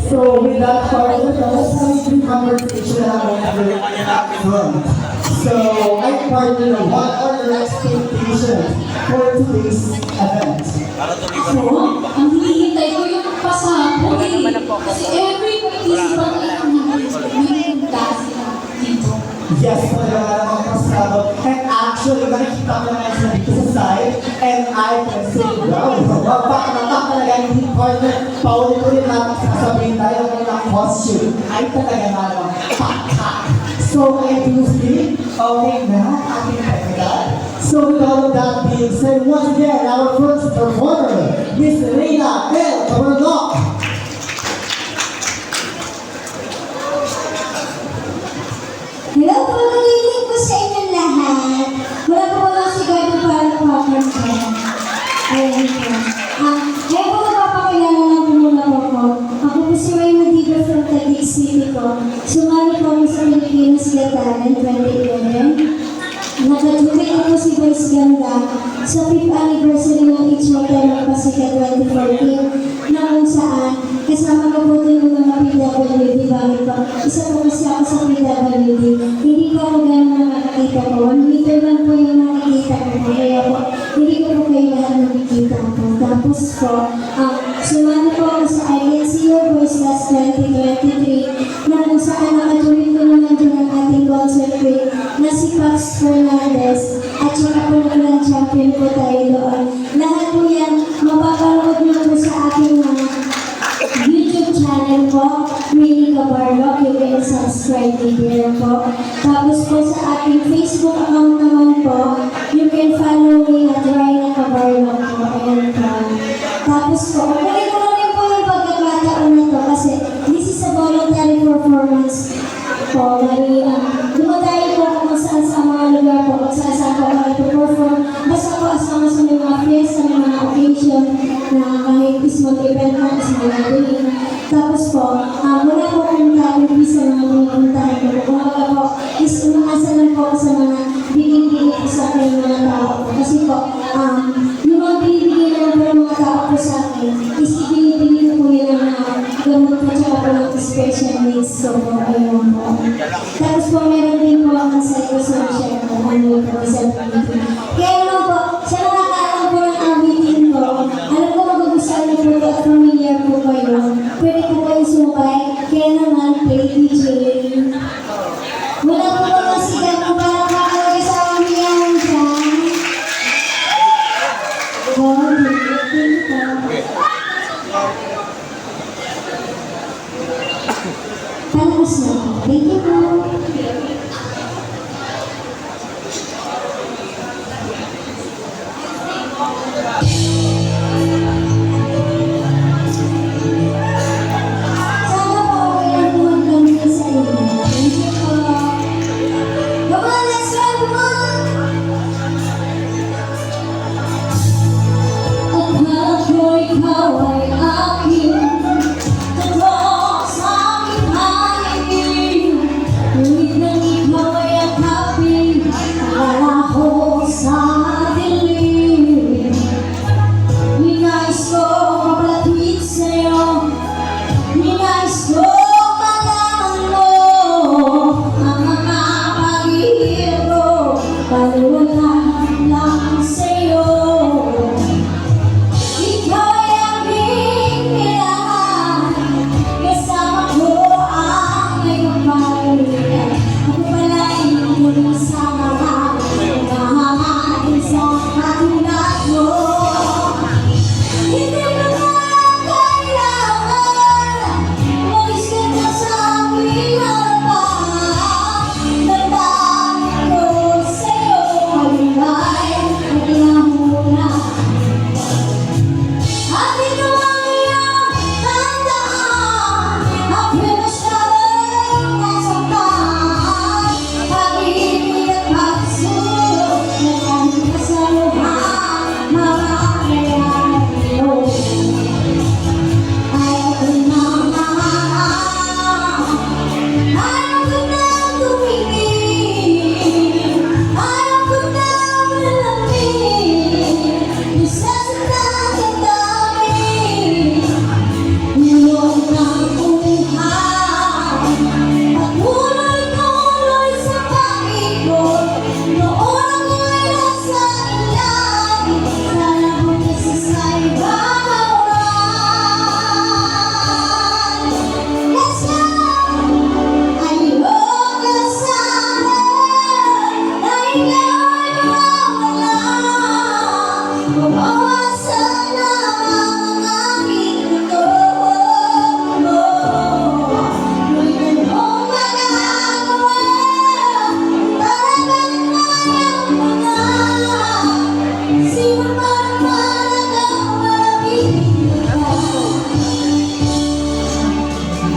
So with that part, let's have a conversation about So I partner, what are your expectations for today's event? Ako, ang hinihintay ko yung pasabog eh. Kasi every participant ay may dasi dito. Yes, talaga naman pasabog. And actually, nakikita ko na sa dito sa side, and I can say, wow, mabak talaga yung partner. Paulit-ulit natin sasabihin tayo ng costume. Ay talaga naman, pakak. So, I do see, okay na, ating kaibigan. So, with all of that being said, once again, our first performer, Miss Reina L. Camargo. Hello po, good evening po sa inyong lahat. Wala po wala si Gado para pa-partner ko. Ayan po. Ngayon po magpapakilala lang po muna po ko. Ako po si Rayma Diva from Taguig City po. Sumali po ako sa Pilipinas Got Talent 2011. Nag-graduate na po si Vice Ganda sa 5th anniversary ng It's Hotel ng Pasikat 2014 na kung saan kasama ko po din yung mga PWD bagay po. Isa po kasi ako sa PWD. Hindi ko ako gano'n nakakita po. 1 meter lang po yung nakikita ko po. Kaya po, hindi ko po kayo lahat nakikita po. Tapos po, sumali po ako sa I Can See Your Voice last 2023 na kung saan nakatuloy ko naman dyan ang ating concert queen na si Pax Fernandez at saka po naglang champion po tayo doon. Lahat po yan, mapapanood nyo po sa aking mga YouTube channel po, Winnie Cabarlock. You can subscribe here po. Tapos po sa aking Facebook account naman po, you can follow me at Rayna Cabarlock po. Ayan po. Tapos po, kunin ko na rin po yung pagkakataon na to kasi this is a voluntary performance po. Dumadayo po ako kung saan sa mga lugar po, kung saan po ako ito-perform. Basta po asama sa mga fiesta, sa mga occasion na kahit ismang event na, ismang gathering. Tapos po, wala po kong talipis sa mga pinupuntahan ko. Kung wala po, is umaasa lang po sa mga binibigay po sa akin mga tao. Kasi po, yung mga binibigay naman po ng mga tao po sa akin, is ibinibigay po yun ng mga gamot po tsaka po ng special needs. So po, ayun po. Tapos po, meron din po ang psychosocial po, ano po sa meeting. Kaya naman po, sa nakakaalam po ng meeting ko, alam ko magugustuhan niyo po at familiar po kayo. Pwede po kayo sumabay, kaya naman, play DJ. Wala po ba masigat po para makalagay sa pamilyahan dyan? Palabas na po. Thank you po. Sana po okay lang po maglamig sa inyo. Thank you po. Come on, next one, come on! At ako ikaw ay aking totoo sa aking hangin. Ngunit nang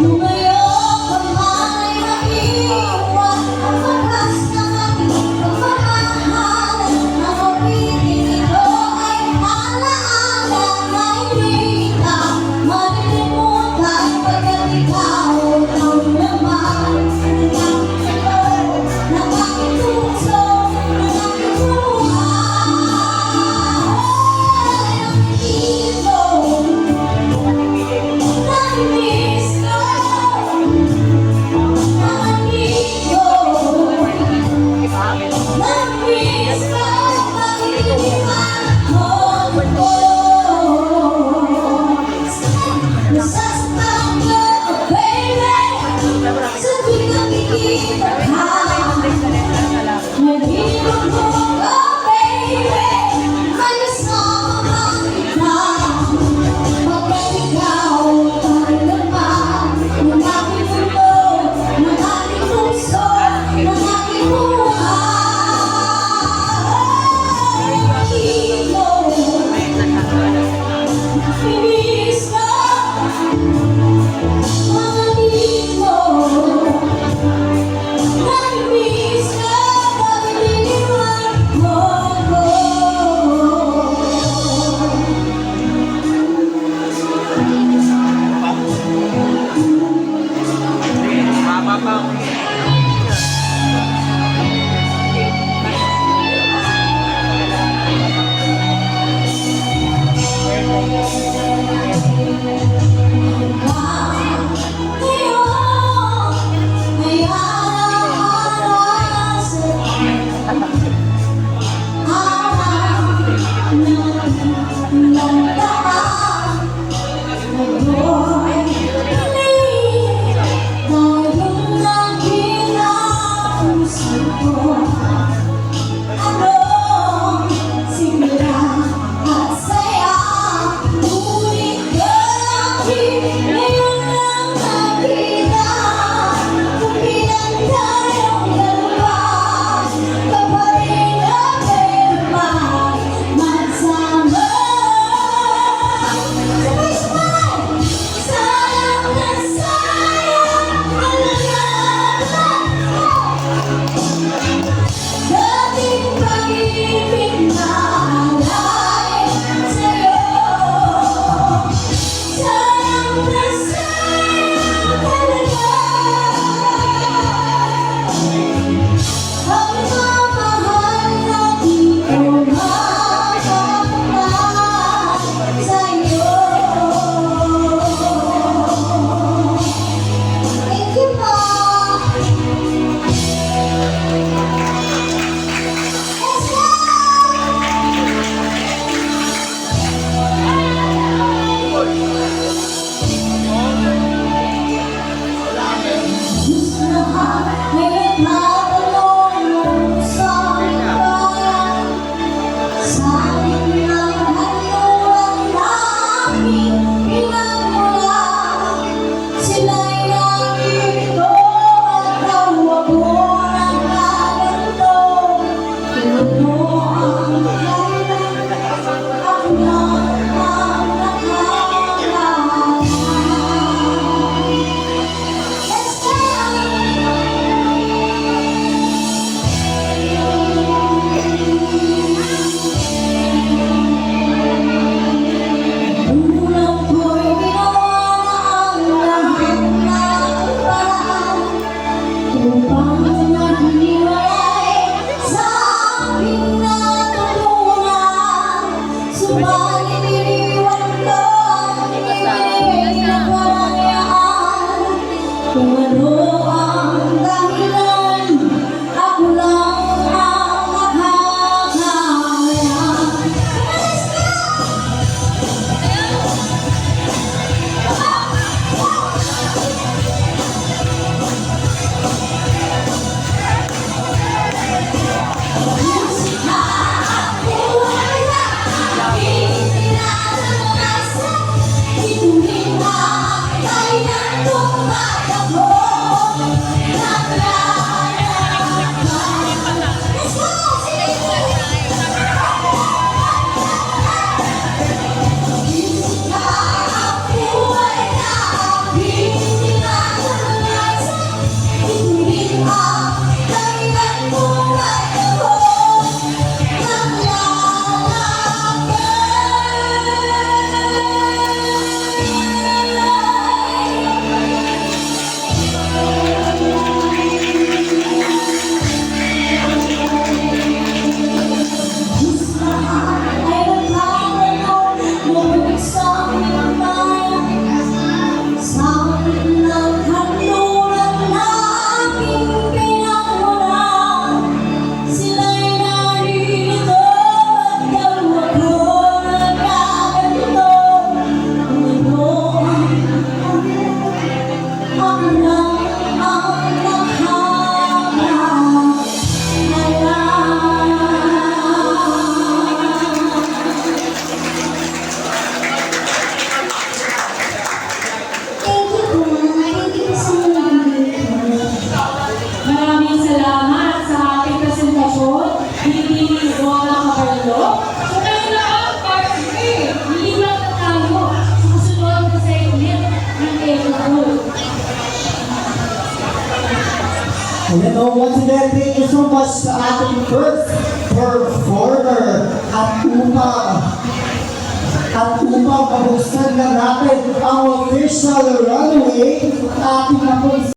Lumayo ka man ay maiwan ang wakas ng aking pagmamahal. Ang awitin ito ay alaala na hindi ka malilimutan pagkat ikaw naman ng aking puso, ng aking buhay. Ang ito namiss ko, namiss ko, namiss ko, pag-ibig mo ko. Nasasaktan ka, baby, sa tuwing nakikita ka. Nag-iibig ko ka, baby, may kasama kita. Pagkat ikaw ay naman ng aking mundo, ng aking puso, ng aking buhay. Ito, bilis ka, mga ito. Ayan o, once again, thank you so much sa ating first performer at upang mabuksan na natin ang official runway, ating